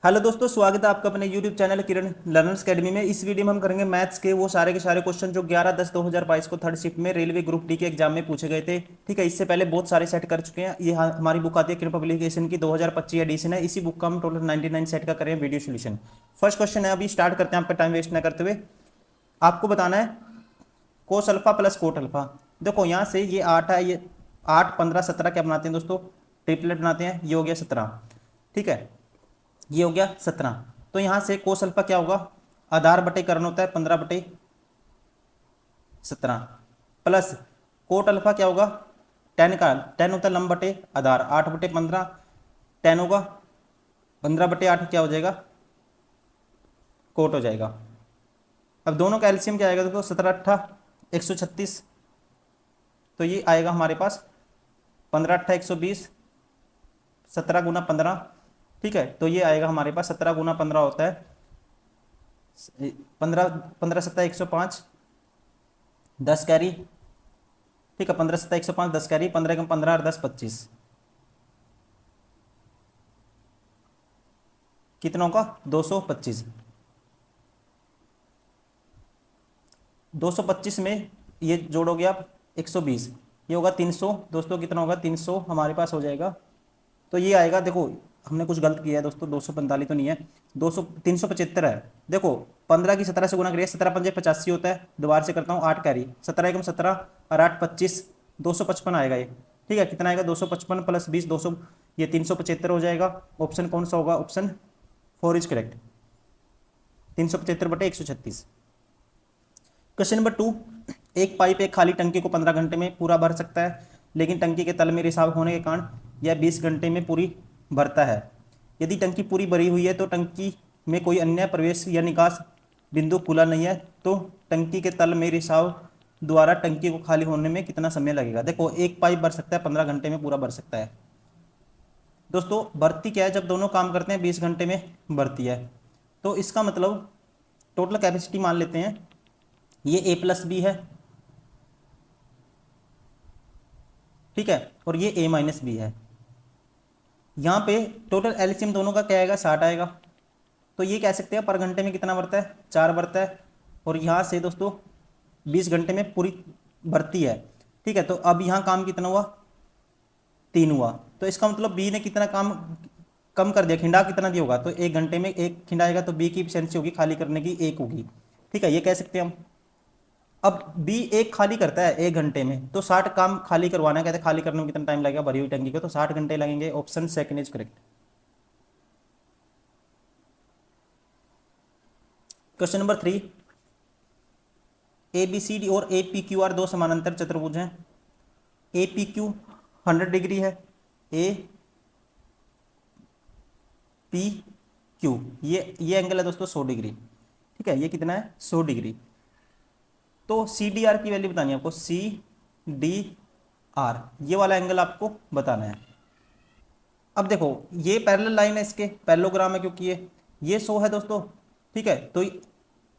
Hello दोस्तों, स्वागत है आपका अपने YouTube चैनल किरण लर्नर्स अकेडमी में। इस वीडियो में हम करेंगे मैथ्स के वो सारे के सारे क्वेश्चन जो 11/10/2022 को थर्ड शिफ्ट में रेलवे ग्रुप डी के एग्जाम में पूछे गए थे। ठीक है, इससे पहले बहुत सारे सेट कर चुके हैं। ये हमारी बुक आती है किरण पब्लिकेशन की, 2025 एडिशन है। इसी बुक का हम टोटल 99 सेट का करें वीडियो सोल्यूशन। फर्स्ट क्वेश्चन है, अभी स्टार्ट करते हैं आपका टाइम वेस्ट ना करते हुए। आपको बताना है cos alpha plus coat alpha. देखो यहाँ से ये 8 है, ये 8 15 17 क्या बनाते हैं दोस्तों, ट्रिपलेट बनाते हैं। ये हो गया 17। ठीक है, ये हो गया 17। तो यहाँ से कोस अल्फा क्या होगा, आधार बटे करण होता है 15/17 प्लस कोट अल्फा क्या होगा, टेन होता है लंब बटे आधार 8/15। टेन होगा 15/8 क्या हो जाएगा, कोट हो जाएगा। अब दोनों का एलसीएम क्या आएगा दोस्तों, 17 × 8 = 136। तो ये आएगा हमारे पास 15 × 8 = 120, 17 × 15। ठीक है, तो ये आएगा हमारे पास 17 × 15 होता है 15, 15 × 7 = 105, 10 कैरी। ठीक है, 15 × 7 = 105, 10 कैरी, 15 × 15 और 10 25, कितना होगा 225। 225 में ये जोड़ोगे आप 120, ये होगा 300 दोस्तों। कितना होगा 300 हमारे पास हो जाएगा। तो ये आएगा, देखो हमने कुछ गलत किया है दोस्तों, 245 तो नहीं है, 200 375 है। देखो 15 की 17 से गुना करिए, 17×5 = 85 होता है। दोबारा से करता हूँ, 8 कैरी, 17 × 17 और 8 25, 255 आएगा ये। ठीक है, कितना आएगा 255 + 20 200, ये 375 हो जाएगा। ऑप्शन कौन सा होगा, option 4 is correct, 375/136। Question number 2, एक पाइप एक खाली टंकी को 15 घंटे में पूरा भर सकता है, लेकिन टंकी के तल में रिसाव होने के कारण यह 20 घंटे में पूरी भरता है। यदि टंकी पूरी भरी हुई है तो टंकी में कोई अन्य प्रवेश या निकास बिंदु खुला नहीं है, तो टंकी के तल में रिसाव द्वारा टंकी को खाली होने में कितना समय लगेगा। देखो एक पाइप भर सकता है 15 घंटे में पूरा भर सकता है दोस्तों। भरती क्या है, जब दोनों काम करते हैं 20 घंटे में भरती है। तो इसका मतलब टोटल कैपेसिटी मान लेते हैं, ये A+B है। ठीक है, और ये A-B है। यहाँ पे टोटल एलसीएम दोनों का क्या आएगा, 60 आएगा। तो ये कह सकते हैं पर घंटे में कितना बढ़ता है, 4 बढ़ता है। और यहाँ से दोस्तों 20 घंटे में पूरी भरती है। ठीक है, तो अब यहाँ काम कितना हुआ, 3 हुआ। तो इसका मतलब बी ने कितना काम कम कर दिया, खिंडा कितना दिया होगा, तो 1 घंटे में 1 खिंडाएगा, तो बी की एफिशिएंसी होगी खाली करने की 1 होगी। ठीक है, ये कह सकते हैं हम। अब बी एक खाली करता है 1 घंटे में, तो 60 काम खाली करवाना है। कहते हैं खाली करने में कितना टाइम लगेगा भरी हुई टंकी को, तो 60 घंटे लगेंगे। Option second is correct. Question number 3, A B C D और ए पी क्यू आर दो समानांतर चतुर्भुज हैं। ए पी क्यू 100 डिग्री है, ए पी क्यू ये एंगल है दोस्तों 100 डिग्री। ठीक है, ये कितना है 100 डिग्री। तो सी डी आर की वैल्यू बतानी है आपको, सी डी आर ये वाला एंगल आपको बताना है। अब देखो ये पैरेलल लाइन है, इसके पैरेललोग्राम है क्योंकि ये 100 है दोस्तों। ठीक है, तो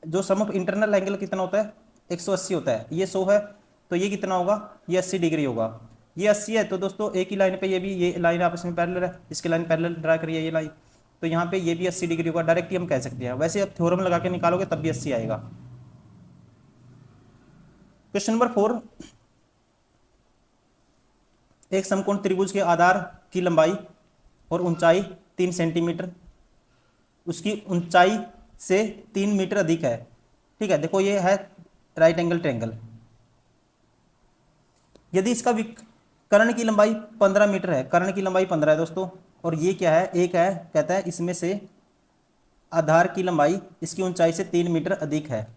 जो सम ऑफ इंटरनल एंगल कितना होता है, 180 होता है। ये 100 है, तो ये कितना होगा, ये 80 डिग्री होगा। ये 80 है, तो दोस्तों एक ही लाइन पे ये भी, ये लाइन आपस में पैरेलल है, इसकी लाइन पैरेलल ड्रा करिए ये लाइन, तो यहाँ पे ये भी 80 डिग्री होगा। डायरेक्ट ही हम कह सकते हैं, वैसे अब थ्योरम लगा के निकालोगे तब भी 80 आएगा। क्वेश्चन नंबर 4, एक समकोण त्रिभुज के आधार की लंबाई और ऊंचाई 3 सेंटीमीटर, उसकी ऊंचाई से 3 मीटर अधिक है। ठीक है, देखो ये है राइट एंगल ट्रायंगल। यदि इसका कर्ण की लंबाई 15 मीटर है, कर्ण की लंबाई 15 है दोस्तों, और ये क्या है, एक है, कहता है इसमें से आधार की लंबाई इसकी ऊंचाई से 3 मीटर अधिक है,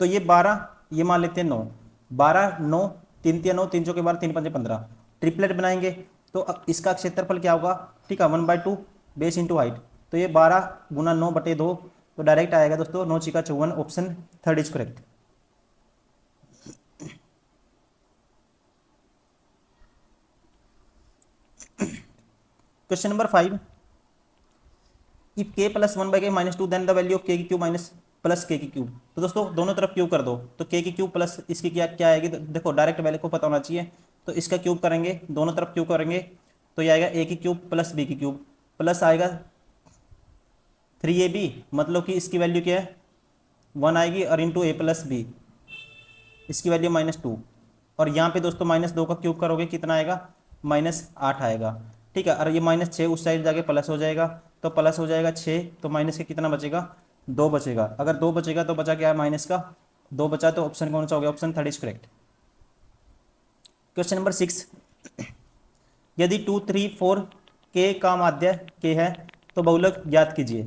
तो ये 12, ये मान लेते हैं 9, 12 9 3 3 9, 3 चौके 12, 3 5 15, ट्रिपलेट बनाएंगे। तो अब इसका क्षेत्रफल क्या होगा, ठीक है 1/2 बेस इंटू हाइट, तो ये 12 × 9/2, तो डायरेक्ट आएगा दोस्तों 9 × 6 = 54। Option third is correct. Question number 5, if k + 1/k - 2 then the value of k की क्यूब माइनस प्लस k की क्यूब। तो दोस्तों दोनों तरफ क्यूब कर दो, तो k की क्यूब प्लस इसकी क्या क्या आएगी, देखो डायरेक्ट वैल्यू को पता होना चाहिए। तो इसका क्यूब करेंगे, दोनों तरफ क्यूब करेंगे, तो ये आएगा a की क्यूब प्लस b की क्यूब, प्लस आएगा 3ab, मतलब कि इसकी वैल्यू क्या है 1 आएगी, और इंटू a प्लस बी, इसकी वैल्यू -2। और यहाँ पे दोस्तों -2 का क्यूब करोगे कितना आएगा, -8 आएगा। ठीक है, और ये -6 उस साइड जाके प्लस हो जाएगा, तो प्लस हो जाएगा 6, तो माइनस के कितना बचेगा, 2 बचेगा। अगर 2 बचेगा तो बचा क्या है, माइनस का 2 बचा, तो ऑप्शन कौन सा हो गया, option 3 is correct. Question number 6, यदि 2, 3, 4 के का माध्य के है तो बहुलक ज्ञात कीजिए।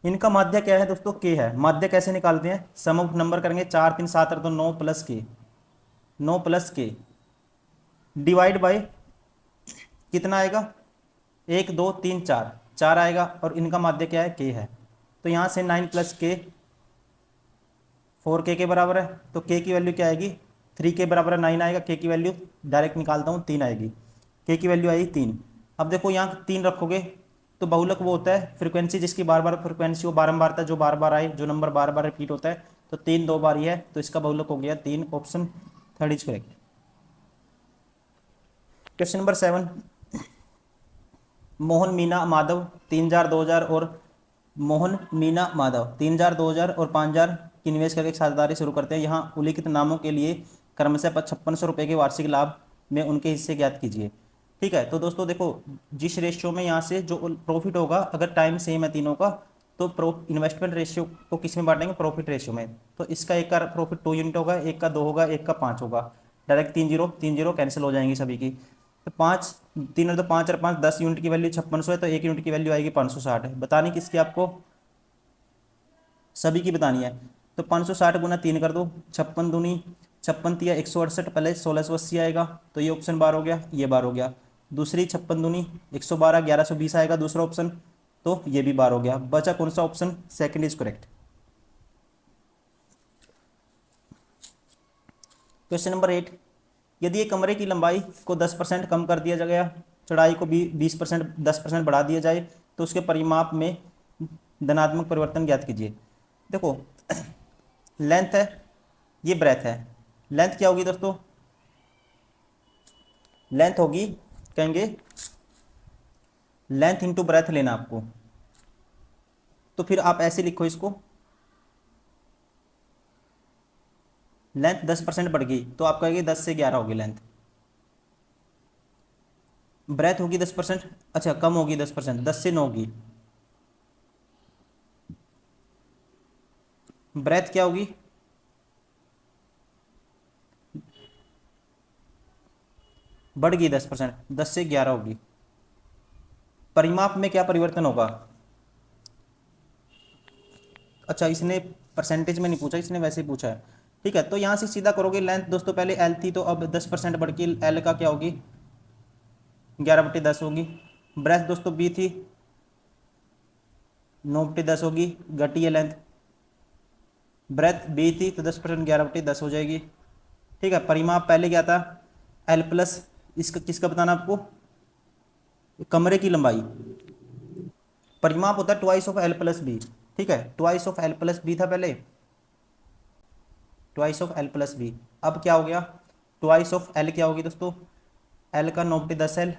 इनका माध्य क्या है दोस्तों, के है। माध्य कैसे निकालते हैं, सम ऑफ नंबर करेंगे, 4, 3, 7 तो 9 प्लस के, 9 प्लस के डिवाइड बाय कितना आएगा, 1, 2, 3, 4, 4 आएगा, और इनका माध्य क्या है, के है। तो यहाँ से 9 प्लस के 4 के बराबर है, तो के की वैल्यू क्या आएगी, 3 के बराबर 9 आएगा। के की वैल्यू डायरेक्ट निकालता हूँ, 3 आएगी। के की वैल्यू आएगी 3। अब देखो यहाँ 3 रखोगे तो बहुलक वो होता है फ्रीक्वेंसी जिसकी बार बार फ्रीक्वेंसी वो बारंबारता जो बार बार आए, जो नंबर बार बार रिपीट होता है। तो 3 2 बार ही है, तो इसका बहुलक हो गया 3, option 3 is correct. Question number 7, Mohan Meena Madhav 3000 2000 और मोहन मीना माधव 3000 2000 और 5000 की निवेश करके एक साझेदारी शुरू करते हैं। यहाँ उल्लिखित नामों के लिए क्रमशः 5600 रुपये के वार्षिक लाभ में उनके हिस्से ज्ञात कीजिए। ठीक है, तो दोस्तों देखो, जिस रेशियो में यहाँ से जो प्रॉफिट होगा, अगर टाइम सेम है तीनों का, तो इन्वेस्टमेंट रेशियो को किस में बांटेंगे, प्रॉफिट रेशियो में। तो इसका एक का प्रॉफिट 2 यूनिट होगा, एक का 2 होगा, एक का 5 होगा। डायरेक्ट 3 0 कैंसिल हो जाएंगी सभी की। तो 5 3 और 2 5 और 5 10 यूनिट की वैल्यू 5600 है, तो 1 यूनिट की वैल्यू आएगी 560 है। बतानी किसकी आपको, सभी की बतानी है। तो 560 गुना 3 कर दो, 56 दूनी 56 तिया 168, पहले 1680 आएगा, तो ये ऑप्शन बार हो गया, ये बार हो गया। दूसरी 56 दूनी 112 1120 आएगा दूसरा ऑप्शन, तो ये भी बार हो गया। बचा कौन सा option, second is correct. Question number 8, यदि एक कमरे की लंबाई को 10% कम कर दिया गया, चौड़ाई को 20% 10% बढ़ा दिया जाए, तो उसके परिमाप में धनात्मक परिवर्तन ज्ञात कीजिए। देखो लेंथ है, ये ब्रेथ है। लेंथ क्या होगी दोस्तों, लेंथ होगी, कहेंगे लेंथ इंटू ब्रेथ लेना आपको। तो फिर आप ऐसे लिखो इसको, लेंथ 10% बढ़ गई तो आप कहेंगे 10 से 11 होगी लेंथ। ब्रेथ होगी 10%, अच्छा कम होगी 10%, 10 से 9 होगी। ब्रेथ क्या होगी, बढ़ गई 10%, 10 से 11 होगी। परिमाप में क्या परिवर्तन होगा, अच्छा इसने परसेंटेज में नहीं पूछा, इसने वैसे ही पूछा है। ठीक है, तो यहाँ से सीधा करोगे। लेंथ दोस्तों पहले एल थी, तो अब 10% बढ़ के एल का क्या होगी, 11/10 होगी। ब्रेथ दोस्तों बी थी, 9/10 होगी, घटी है लेंथ। ब्रेथ बी थी तो 10%, 11/10 हो जाएगी। ठीक है, परिमाप पहले क्या था, एल प्लस, इसका किसका बताना आपको, कमरे की लंबाई। परिमाप होता है twice of L plus B. ठीक है, twice of L plus B था पहले, twice of L plus B. अब क्या हो गया, ट्वाइस ऑफ एल क्या होगी दोस्तों, एल का 9/10 एल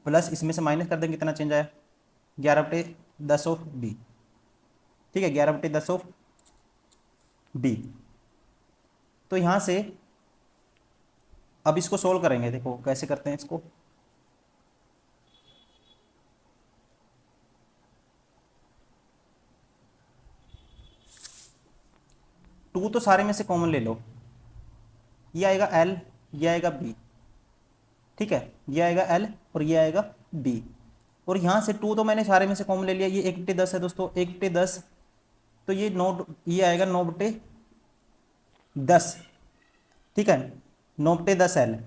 प्लस इसमें से माइनस कर देंगे, कितना चेंज आया, 11/10 ऑफ बी। ठीक है, 11/10 ऑफ बी। तो यहां से अब इसको सोल्व करेंगे, देखो कैसे करते हैं इसको। टू तो सारे में से कॉमन ले लो, ये आएगा एल, ये आएगा बी। ठीक है, ये आएगा एल और ये आएगा बी। और यहाँ से टू तो मैंने सारे में से कॉमन ले लिया, ये 1/10 है दोस्तों, 1/10, तो ये 9, ये आएगा 9/10। ठीक है, 9/10 एल,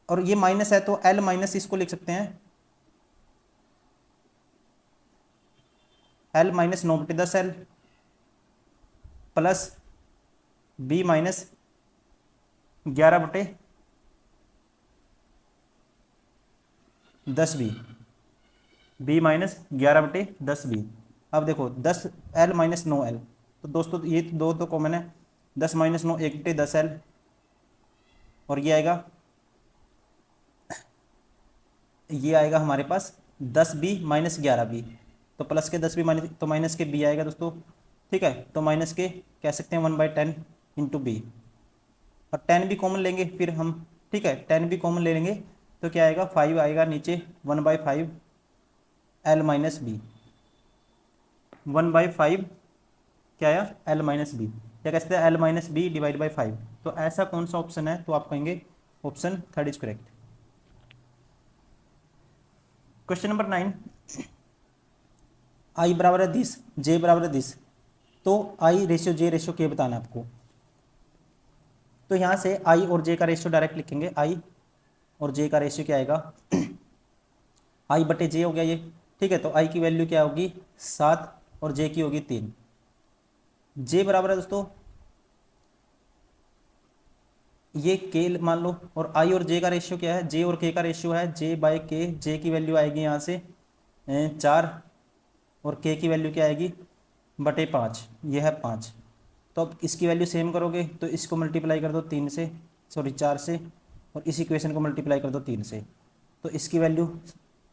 और ये माइनस है तो एल माइनस इसको लिख सकते हैं, L minus 9/10 L plus B minus 11/10 B, B minus 11/10 B. अब देखो 10 एल माइनस 9 एल, तो दोस्तों ये दो तो कॉमन है, 10 माइनस 9 1/10 एल, और ये आएगा हमारे पास 10b-11b, तो प्लस के 10b माइनस तो माइनस के b आएगा दोस्तों। ठीक है, तो माइनस के कह सकते हैं 1/10 इंटू बी, और 10 भी कॉमन लेंगे फिर हम। ठीक है, 10 भी कॉमन ले लेंगे तो क्या आएगा, 5 आएगा नीचे, 1/5 एल माइनस बी, 1/5 क्या आया, एल माइनस बी, क्या कहते हैं, L minus B divide by 5। तो ऐसा कौन सा ऑप्शन है, तो आप कहेंगे option third is correct. Question number 9, आई बराबर है 10, जे बराबर है 10, तो आई रेशियो जे रेशियो के बताना है आपको। तो यहाँ से आई और जे का रेशियो डायरेक्ट लिखेंगे, आई और जे का रेशियो क्या आएगा, आई बटे जे हो गया ये। ठीक है, तो आई की वैल्यू क्या होगी 7 और जे की होगी 3। जे बराबर है दोस्तों ये के मान लो, और आई और जे का रेशियो क्या है, जे और के का रेशियो है जे बाय के। जे की वैल्यू आएगी यहाँ से 4, और के की वैल्यू क्या आएगी बटे 5, ये है 5। तो अब इसकी वैल्यू सेम करोगे तो इसको मल्टीप्लाई कर दो 3 से, सॉरी 4 से, और इस इक्वेशन को मल्टीप्लाई कर दो 3 से। तो इसकी वैल्यू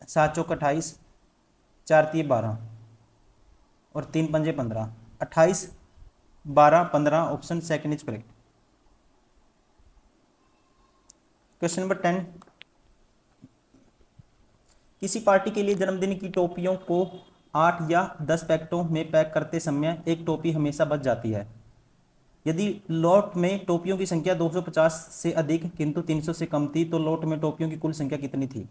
7 चौक 28, 4 3 12, और 3 पंजे 15, 28 12 15, option second is correct. Question number 10, किसी पार्टी के लिए जन्मदिन की टोपियों को 8 या 10 पैकेटों में पैक करते समय एक टोपी हमेशा बच जाती है। यदि लॉट में टोपियों की संख्या 250 से अधिक किंतु 300 से कम थी, तो लॉट में टोपियों की कुल संख्या कितनी थी।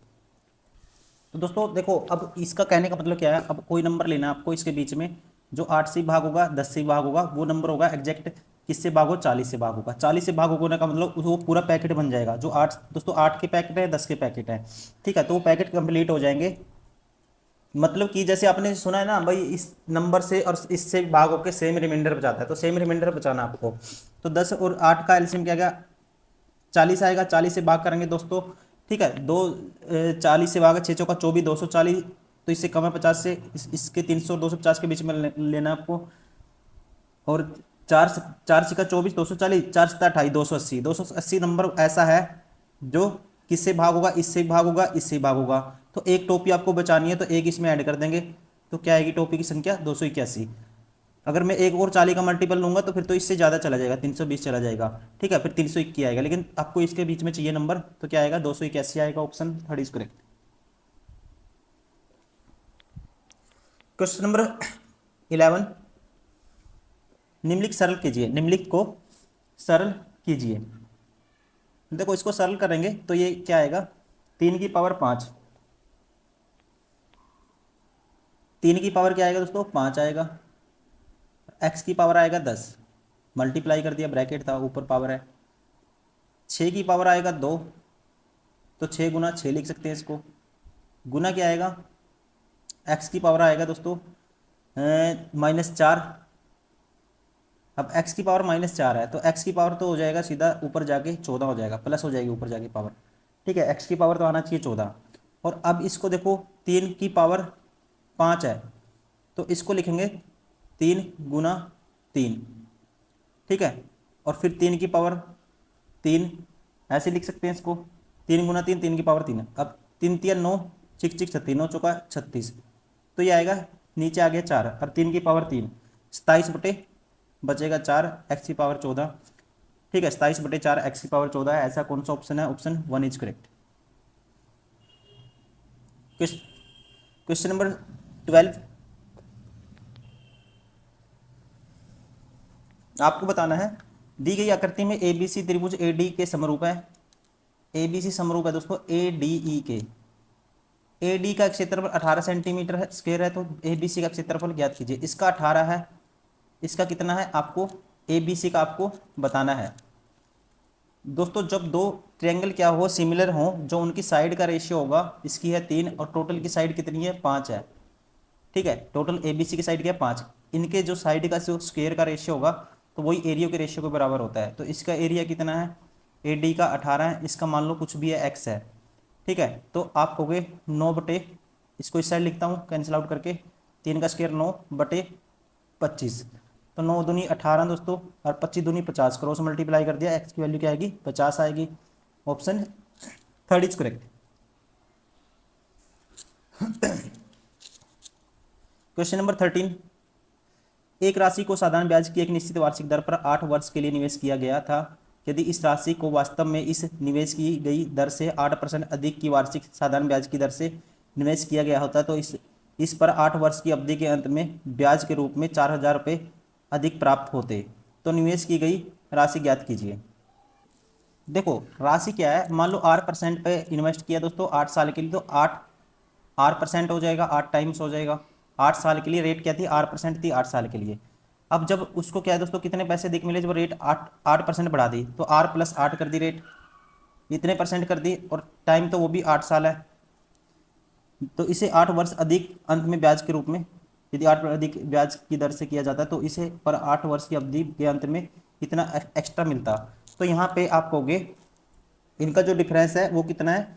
तो दोस्तों देखो, अब इसका कहने का मतलब क्या है, अब कोई नंबर लेना है आपको इसके बीच में, जो 8 से भाग होगा, 10 से भाग होगा, वो नंबर होगा एग्जैक्ट किससे भाग हो, 40 से भाग होगा। 40 से भाग होने का मतलब वो पूरा पैकेट बन जाएगा। जो 8 दोस्तों 8 के पैकेट है, 10 के पैकेट है, ठीक है, तो वो पैकेट कंप्लीट हो जाएंगे। मतलब कि जैसे आपने सुना है ना भाई, इस नंबर से और इससे भाग होकर सेम रिमाइंडर बचाता है, तो सेम रिमाइंडर बचाना आपको। तो 10 और 8 का एलसीएम क्या गया, 40 आएगा। 40 से भाग करेंगे दोस्तों, ठीक है, 40 से भागा 6 चौका 24, 240, तो इससे कम है 50 से, इसके 300 और 250 के बीच में लेना आपको। और 4 सिक्का 24, 240, 4 सत्ता 28, 280। 280 नंबर ऐसा है जो किससे भाग होगा, इससे भाग होगा, इससे भाग होगा। तो एक टोपी आपको बचानी है, तो एक इसमें ऐड कर देंगे, तो क्या आएगी टोपी की संख्या 281। अगर मैं एक और 40 का मल्टीपल लूंगा तो फिर तो इससे ज़्यादा चला जाएगा, 320 चला जाएगा। ठीक है, फिर 321 आएगा, लेकिन आपको इसके बीच में चाहिए नंबर, तो क्या आएगा 281 आएगा, option third is correct. Question number 11, निम्नलिखित सरल कीजिए, निम्नलिखित को सरल कीजिए। देखो इसको सरल करेंगे तो ये क्या आएगा, 3 की पावर 5, 3 की पावर क्या आएगा दोस्तों 5 आएगा, x की पावर आएगा 10, मल्टीप्लाई कर दिया, ब्रैकेट था ऊपर पावर है। 6 की पावर आएगा 2, तो 6 गुना 6 लिख सकते हैं इसको, गुना क्या आएगा, x की पावर आएगा दोस्तों -4। अब x की पावर -4 है, तो x की पावर तो हो जाएगा सीधा ऊपर जाके 14 हो जाएगा, प्लस हो जाएगी ऊपर जाके पावर। ठीक है, x की पावर तो आना चाहिए 14। और अब इसको देखो 3 की पावर 5 है, तो इसको लिखेंगे 3 गुना 3। ठीक है, और फिर 3 की पावर 3, ऐसे लिख सकते हैं इसको, 3 गुना 3, 3 की पावर 3। अब 3 3 9, चिक चिक 36, 9 चौका 36, तो ये आएगा नीचे आ गया 4, और 3 की पावर 3, 27 बटे बचेगा 4, x की पावर 14। ठीक है, 27 बटे 4 x की पावर 14 है। ऐसा कौन सा ऑप्शन है, option 1 is correct. Question number 12, आपको बताना है, दी गई आकृति में एबीसी त्रिभुज एडी के समरूप है। एबीसी समरूप है दोस्तों एडीई के। एडी का क्षेत्रफल 18 सेंटीमीटर है स्क्वायर है, तो एबीसी का क्षेत्रफल ज्ञात कीजिए। इसका 18 है, इसका कितना है आपको एबीसी का आपको बताना है। दोस्तों जब दो ट्रायंगल क्या हो, सिमिलर हो, जो उनकी साइड का रेशियो होगा, इसकी है 3 और टोटल की साइड कितनी है 5 है। ठीक है, टोटल एबीसी की साइड क्या है 5, इनके जो साइड का जो स्क्वायर का रेशियो होगा, तो वही एरिया के रेशियो के बराबर होता है। तो इसका एरिया कितना है, एडी का 18 है, इसका मान लो कुछ भी है एक्स है। ठीक है, तो आप कहोगे 9 बटे, इसको इस साइड लिखता हूँ कैंसिल आउट करके, 3 का स्क्वायर 9 बटे 25, तो 9 दूनी 18 दोस्तों, और 25 दूनी 50, क्रॉस मल्टीप्लाई कर दिया, एक्स की वैल्यू क्या आएगी 50 आएगी, option third is correct. Question number 13, एक राशि को साधारण ब्याज की एक निश्चित वार्षिक दर पर 8 वर्ष के लिए निवेश किया गया था। यदि इस राशि को वास्तव में इस निवेश की गई दर से 8% अधिक की वार्षिक साधारण ब्याज की दर से निवेश किया गया होता तो इस पर 8 वर्ष की अवधि के अंत में ब्याज के रूप में 4,000 रुपये अधिक प्राप्त होते। तो निवेश की गई राशि ज्ञात कीजिए। देखो राशि क्या है, मान लो 8% पे इन्वेस्ट किया दोस्तों 8 साल के लिए, तो 8% हो जाएगा, 8 टाइम्स हो जाएगा। 8 साल के लिए रेट क्या थी, 8% थी 8 साल के लिए। अब जब उसको क्या है दोस्तों, कितने पैसे अधिक मिले, जब रेट 8% बढ़ा दी तो R+8 कर दी, रेट इतने परसेंट कर दी, और टाइम तो वो भी 8 साल है। तो इसे 8 वर्ष अधिक अंत में ब्याज के रूप में, यदि 8 अधिक ब्याज की दर से किया जाता है तो इसे पर 8 वर्ष की अवधि के अंत में इतना एक्स्ट्रा मिलता। तो यहाँ पे आप कहोगे इनका जो डिफरेंस है वो कितना है,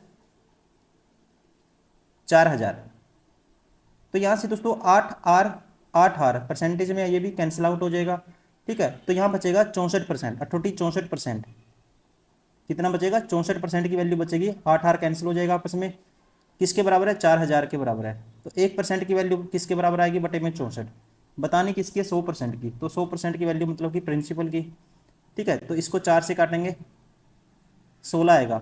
4,000। तो यहाँ से दोस्तों 8R परसेंटेज में ये भी कैंसिल आउट हो जाएगा। ठीक है, तो यहाँ बचेगा 64%, 64%। कितना बचेगा, 64% की वैल्यू बचेगी। 8R कैंसिल हो जाएगा आपस में, किसके बराबर है, 4,000 के बराबर है। तो 1% की वैल्यू किसके बराबर आएगी, बटे में 64। बतानी किसकी है, 100% की। तो 100% की वैल्यू मतलब कि प्रिंसिपल की। ठीक है, तो इसको 4 से काटेंगे 16 आएगा।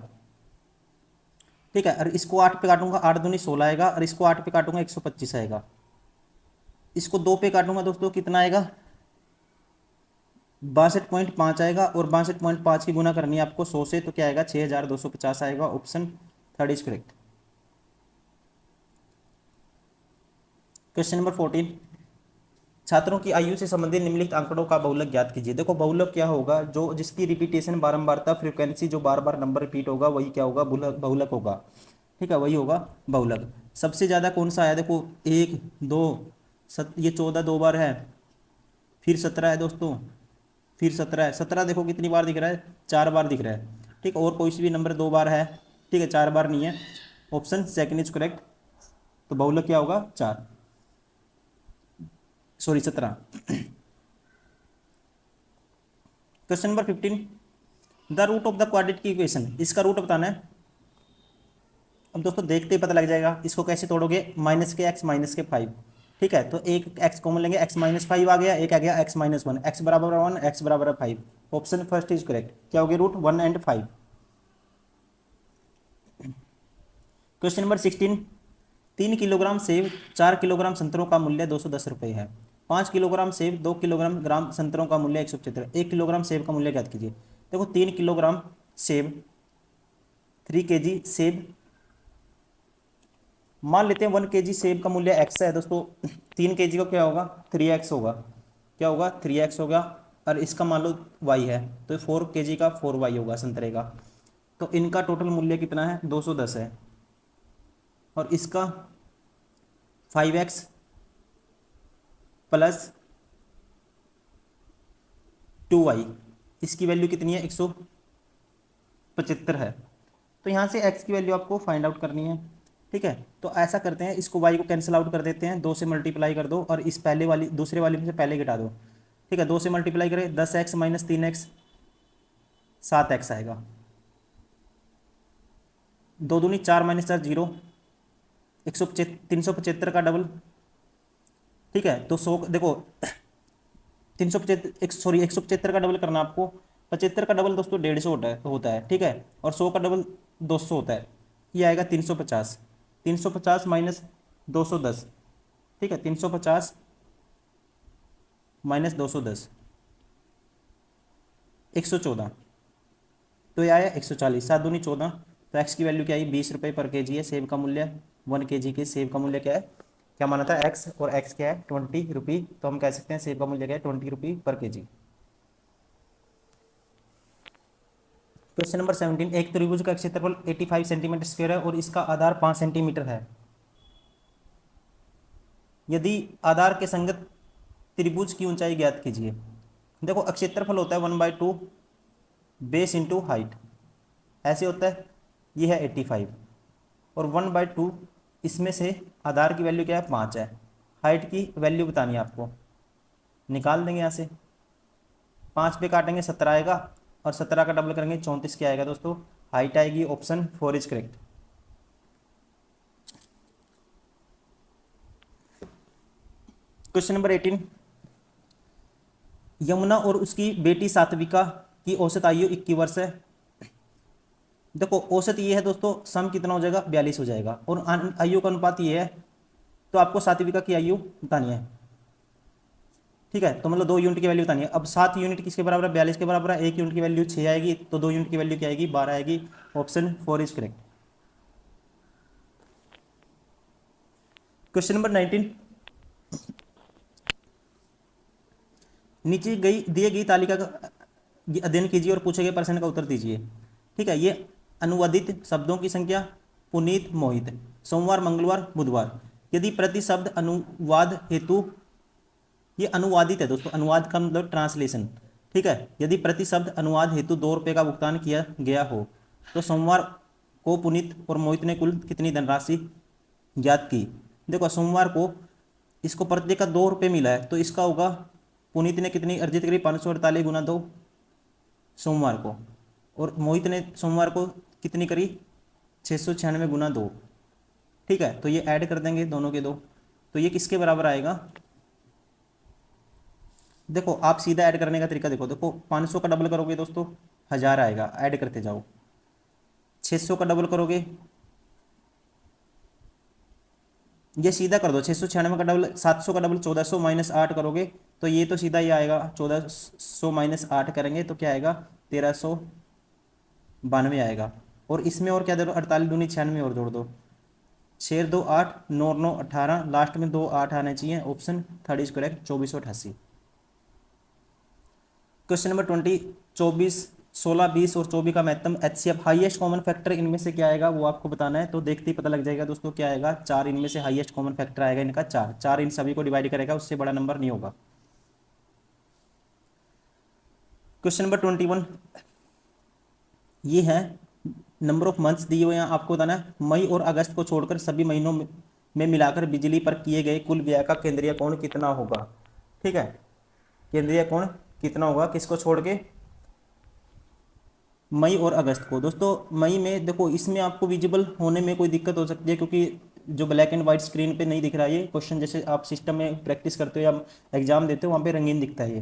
ठीक है, और इसको 8 पे काटूंगा, 8 दूनी 16 आएगा, और इसको 8 पे काटूंगा 125 आएगा। इसको 2 पे काटूंगा दोस्तों, कितना आएगा, 62.5 आएगा। और 62.5 की गुना करनी है आपको 100 से, तो क्या आएगा, 6,250 आएगा। Option third is correct. Question number 14, छात्रों की आयु से संबंधित निम्नलिखित आंकड़ों का बहुलक ज्ञात कीजिए। देखो बहुलक क्या होगा, जो जिसकी रिपीटेशन बारंबारता, फ्रीक्वेंसी, जो बार बार नंबर रिपीट होगा वही क्या होगा, बहुलक होगा। ठीक है, वही होगा बहुलक। सबसे ज़्यादा कौन सा आया, देखो 1 2 ये 14 2 बार है, फिर 17 है दोस्तों, फिर 17 है। 17 देखो कितनी बार दिख रहा है, 4 बार दिख रहा है। ठीक, और कोई सी भी नंबर 2 बार है, ठीक है, 4 बार नहीं है। Option second is correct. तो बहुलक क्या होगा, 4, sorry 17। Question number 15, the root of the quadratic equation, इसका रूट बताना है। अब दोस्तों देखते ही पता लग जाएगा, इसको कैसे तोड़ोगे, -(x - 5). ठीक है, तो एक x कॉमन लेंगे, x-5 आ गया, एक आ गया x-1, x बराबर 1, x बराबर 5। Option first is correct. क्या हो गया, रूट 1 और 5। क्वेश्चन नंबर 16, 3 किलोग्राम सेब 4 किलोग्राम संतरों का मूल्य 210 रुपये है। 5 किलोग्राम सेब 2 किलोग्राम संतरों का मूल्य 175। 1 किलोग्राम सेब का मूल्य ज्ञात कीजिए। देखो 3 किलोग्राम सेब, 3 kg सेब, मान लेते हैं 1 kg सेब का मूल्य x है दोस्तों, 3 kg का क्या होगा, 3x होगा। क्या होगा, 3x होगा। और इसका मान लो y है, तो 4 kg का 4y होगा संतरे का। तो इनका टोटल मूल्य कितना है, 210 है। और इसका 5x प्लस 2y, इसकी वैल्यू कितनी है, 175 है। तो यहाँ से x की वैल्यू आपको फाइंड आउट करनी है। ठीक है, तो ऐसा करते हैं, इसको y को कैंसिल आउट कर देते हैं, 2 से मल्टीप्लाई कर दो, और इस पहले वाली दूसरे वाली में से पहले घटा दो। ठीक है, 2 से मल्टीप्लाई करें, 10x - 3x 7x आएगा। 2 दूनी 4 - 4 0, 375 का डबल। ठीक है, तो 100 देखो 375, सॉरी 175 का डबल करना आपको। 75 का डबल दोस्तों 150 होता है। ठीक है, और 100 का डबल 200 होता है। ये आएगा 350, 350 माइनस 210। ठीक है, 350 माइनस 210, 114। तो ये आया 140, 7 दूनी 14। तो एक्स की वैल्यू क्या आई, 20 रुपये पर केजी है सेब का मूल्य। 1 kg के सेब का मूल्य क्या है, क्या माना था, एक्स, और एक्स क्या है, 20 रुपये। तो हम कह सकते हैं सेब का मूल्य क्या है, 20 रुपये पर केजी। क्वेश्चन नंबर 17, एक त्रिभुज का क्षेत्रफल 85 सेंटीमीटर स्क्वायर है और इसका आधार 5 सेंटीमीटर है। यदि आधार के संगत त्रिभुज की ऊंचाई ज्ञात कीजिए। देखो क्षेत्रफल होता है 1/2 बेस इंटू हाइट, ऐसे होता है। ये है 85, और 1/2 इसमें से आधार की वैल्यू क्या है, 5 है। हाइट की वैल्यू बतानी है आपको, निकाल देंगे यहाँ से। 5 पे काटेंगे 17 आएगा, और 17 का डबल करेंगे 34 क्या आएगा दोस्तों, हाइट आएगी। Option 4 is correct. Question number 18, Yamuna और उसकी बेटी सात्विका की औसत आयु 21 वर्ष है। देखो औसत ये है दोस्तों, सम कितना हो जाएगा, 42 हो जाएगा, और आयु का अनुपात ये है, तो आपको सात्विका की आयु बतानी है। ठीक है, तो मतलब 2 यूनिट की वैल्यू बतानी है। अब 7 यूनिट किसके बराबर है, 42 के बराबर है। 1 यूनिट की वैल्यू 6 आएगी, तो 2 यूनिट की वैल्यू क्या आएगी, 12 आएगी। Option 4 is correct. Question number 19, नीचे गई दिए गई तालिका का अध्ययन कीजिए और पूछे गए प्रश्न का उत्तर दीजिए। ठीक है, ये अनुवादित शब्दों की संख्या, पुनीत, मोहित, सोमवार, मंगलवार, बुधवार। यदि प्रति शब्द अनुवाद हेतु, ये अनुवादित है दोस्तों, अनुवाद का मतलब ट्रांसलेशन। ठीक है, यदि प्रति शब्द अनुवाद हेतु 2 रुपये का भुगतान किया गया हो, तो सोमवार को पुनीत और मोहित ने कुल कितनी धनराशि ज्ञात की। देखो सोमवार को इसको प्रत्येक का 2 रुपये मिला है, तो इसका होगा, पुनीत ने कितनी अर्जित करी, 548 गुना 2 सोमवार को, और मोहित ने सोमवार को कितनी करी, 696 गुना 2। ठीक है, तो ये ऐड कर देंगे दोनों के दो, तो ये किसके बराबर आएगा। देखो आप सीधा ऐड करने का तरीका देखो, 500 का डबल करोगे दोस्तों 1000 आएगा, ऐड करते जाओ। 600 का डबल करोगे, ये सीधा कर दो, 696 का डबल, 700 का डबल 1400 माइनस 8 करोगे, तो ये तो सीधा ये आएगा, 1400 माइनस 8 करेंगे तो क्या आएगा, 1392 आएगा। और इसमें और क्या दे दो, 48 दूनी 96 और जोड़ दो, 6 2 8 9 9 18, लास्ट में 2 8 आने चाहिए। Option 3 is correct, 2488। Question number 20, 24, 16, 20 और 24 का महत्तम HCF हाईएस्ट कॉमन फैक्टर इनमें से क्या आएगा वो आपको बताना है। तो देखते ही पता लग जाएगा दोस्तों क्या आएगा, 4 इनमें से हाईएस्ट कॉमन फैक्टर आएगा इनका, 4 4 इन सभी को डिवाइड करेगा, उससे बड़ा नंबर नहीं होगा। क्वेश्चन नंबर 21, ये है नंबर ऑफ मंथ्स दिए हुए हैं, आपको बताना है मई और अगस्त को छोड़कर सभी महीनों में मिलाकर बिजली पर किए गए कुल व्यय का केंद्रीय कोण कितना होगा। ठीक है, केंद्रीय कोण कितना होगा किसको छोड़ के, मई और अगस्त को। दोस्तों मई में देखो, इसमें आपको विजिबल होने में कोई दिक्कत हो सकती है, क्योंकि जो ब्लैक एंड व्हाइट स्क्रीन पे नहीं दिख रहा है ये क्वेश्चन, जैसे आप सिस्टम में प्रैक्टिस करते हो या एग्जाम देते हो वहाँ पे रंगीन दिखता है ये।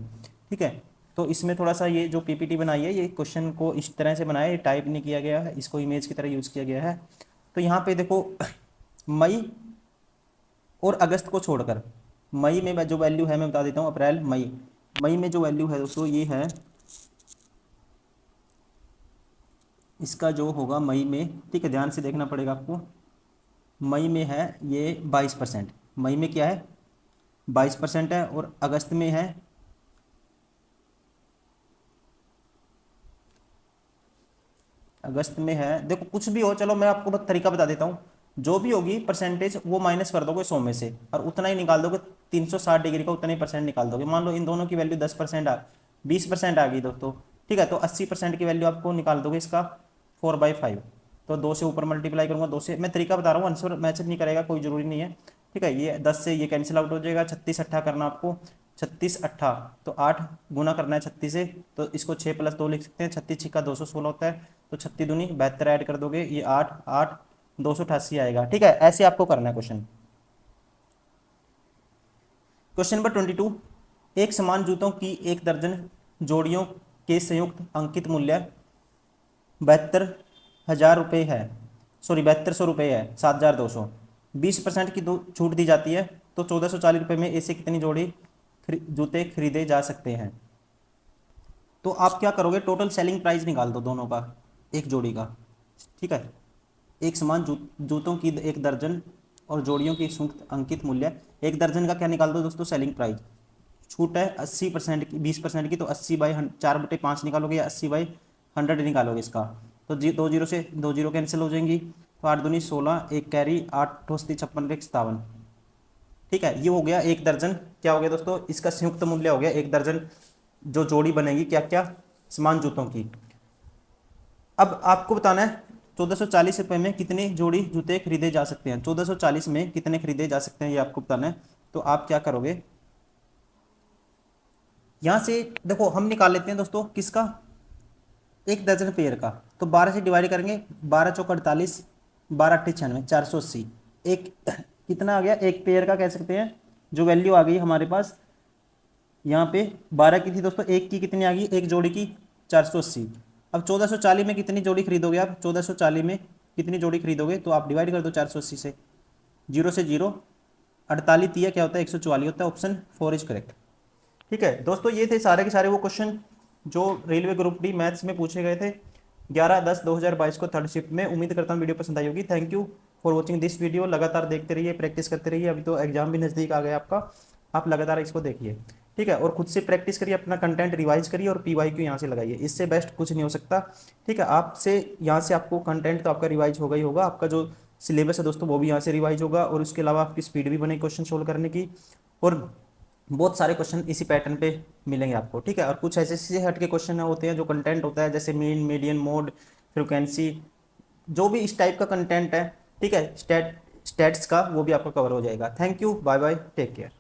ठीक है, तो इसमें थोड़ा सा ये जो पीपीटी बनाई है, ये क्वेश्चन को इस तरह से बनाया है, टाइप नहीं किया गया है, इसको इमेज की तरह यूज़ किया गया है। तो यहाँ पे देखो मई और अगस्त को छोड़कर, मई में जो वैल्यू है मैं बता देता हूँ, अप्रैल मई, मई में जो वैल्यू है दोस्तों ये है, इसका जो होगा मई में, ठीक है ध्यान से देखना पड़ेगा आपको, मई में है ये 22%, मई में क्या है 22% है, और अगस्त में है, अगस्त में है, देखो कुछ भी हो, चलो मैं आपको तरीका बता देता हूँ, जो भी होगी परसेंटेज वो माइनस कर दोगे 100 में से, और उतना ही निकाल दोगे, 360 डिग्री का उतना ही परसेंट निकाल दोगे। मान लो इन दोनों की वैल्यू 10% 20% आ गई दोस्तों। ठीक है, तो 80% की वैल्यू आपको निकाल दोगे इसका 4/5, तो 2 से ऊपर मल्टीप्लाई करूंगा, 2 से, मैं तरीका बता रहा हूँ, आंसर मैच नहीं करेगा, कोई जरूरी नहीं है। ठीक है, ये 10 से ये कैंसिल आउट हो जाएगा, 36 अट्ठा करना आपको, 36 अट्ठा, तो 8 गुना करना है 36 से, तो इसको 6 + 2 लिख सकते हैं, 36 छिक्का 216 होता है, तो 36 दूनी 72 ऐड कर दोगे, ये 8 8 288 आएगा। ठीक है, ऐसे आपको करना है क्वेश्चन। क्वेश्चन नंबर 22, एक समान जूतों की 1 दर्जन जोड़ियों के संयुक्त अंकित मूल्य 72,000 रुपये है, सॉरी 7200 रुपये है, 7,200, 20% की छूट दी जाती है, तो 1,440 रुपये में ऐसे कितनी जोड़ी जूते खरीदे जा सकते हैं। तो आप क्या करोगे, टोटल सेलिंग प्राइस निकाल दो दोनों का, एक जोड़ी का। ठीक है, एक समान जूतों की 1 दर्जन और जोड़ियों की संयुक्त अंकित मूल्य, 1 दर्जन का क्या निकाल दो दोस्तों, सेलिंग प्राइस, छूट है 80% की, 20% की, तो 80/4/5 निकालोगे, या 80/100 निकालोगे इसका, तो 2 जीरो से 2 जीरो कैंसिल हो जाएंगी, तो 8 दूनी 16, एक कैरी, 8 ठोस्ती 56 57। ठीक है, ये हो गया 1 दर्जन, क्या हो गया दोस्तों, इसका संयुक्त मूल्य हो गया 1 दर्जन जो जोड़ी बनेगी क्या क्या, समान जूतों की। अब आपको बताना है 1,440 रुपये में कितने जोड़ी जूते खरीदे जा सकते हैं, 1,440 में कितने खरीदे जा सकते हैं ये आपको बताना है। तो आप क्या करोगे, यहाँ से देखो हम निकाल लेते हैं दोस्तों किसका, 1 दर्जन पेयर का, तो 12 से डिवाइड करेंगे, 12 चौक 48, 12 अट्ठे 96, 480, एक कितना आ गया, एक पेयर का कह सकते हैं जो वैल्यू आ गई हमारे पास यहाँ पे 12 की थी दोस्तों, एक की कितनी आ गई, एक जोड़ी की 480। अब 1440 में कितनी जोड़ी खरीदोगे आप, 1440 में कितनी जोड़ी खरीदोगे, तो आप डिवाइड कर दो 480 से, जीरो से जीरो 48 दिया क्या होता है 144 होता है, ऑप्शन 4 इज करेक्ट। ठीक है दोस्तों, ये थे सारे के सारे वो क्वेश्चन जो रेलवे ग्रुप डी मैथ्स में पूछे गए थे 11/10/2022 को थर्ड शिफ्ट में। उम्मीद करता हूँ वीडियो पसंद आई होगी। Thank you for watching this video. लगातार देखते रहिए, प्रैक्टिस करते रहिए, अभी तो एग्जाम भी नज़दीक आ गया आपका, आप लगातार इसको देखिए। ठीक है, और खुद से प्रैक्टिस करिए, अपना कंटेंट रिवाइज करिए और PYQ यहाँ से लगाइए, इससे बेस्ट कुछ नहीं हो सकता। ठीक है, आपसे यहाँ से आपको कंटेंट तो आपका रिवाइज होगा ही होगा, आपका जो सिलेबस है दोस्तों वो भी यहाँ से रिवाइज होगा, और उसके अलावा आपकी स्पीड भी बनेगी क्वेश्चन सोल्व करने की, और बहुत सारे क्वेश्चन इसी पैटर्न पे मिलेंगे आपको। ठीक है, और कुछ ऐसे से हट के क्वेश्चन होते हैं जो कंटेंट होता है, जैसे मीन, मीडियन, मोड, फ्रिक्वेंसी, जो भी इस टाइप का कंटेंट है, ठीक है, स्टैट्स का, वो भी आपका कवर हो जाएगा। Thank you, bye bye, take care.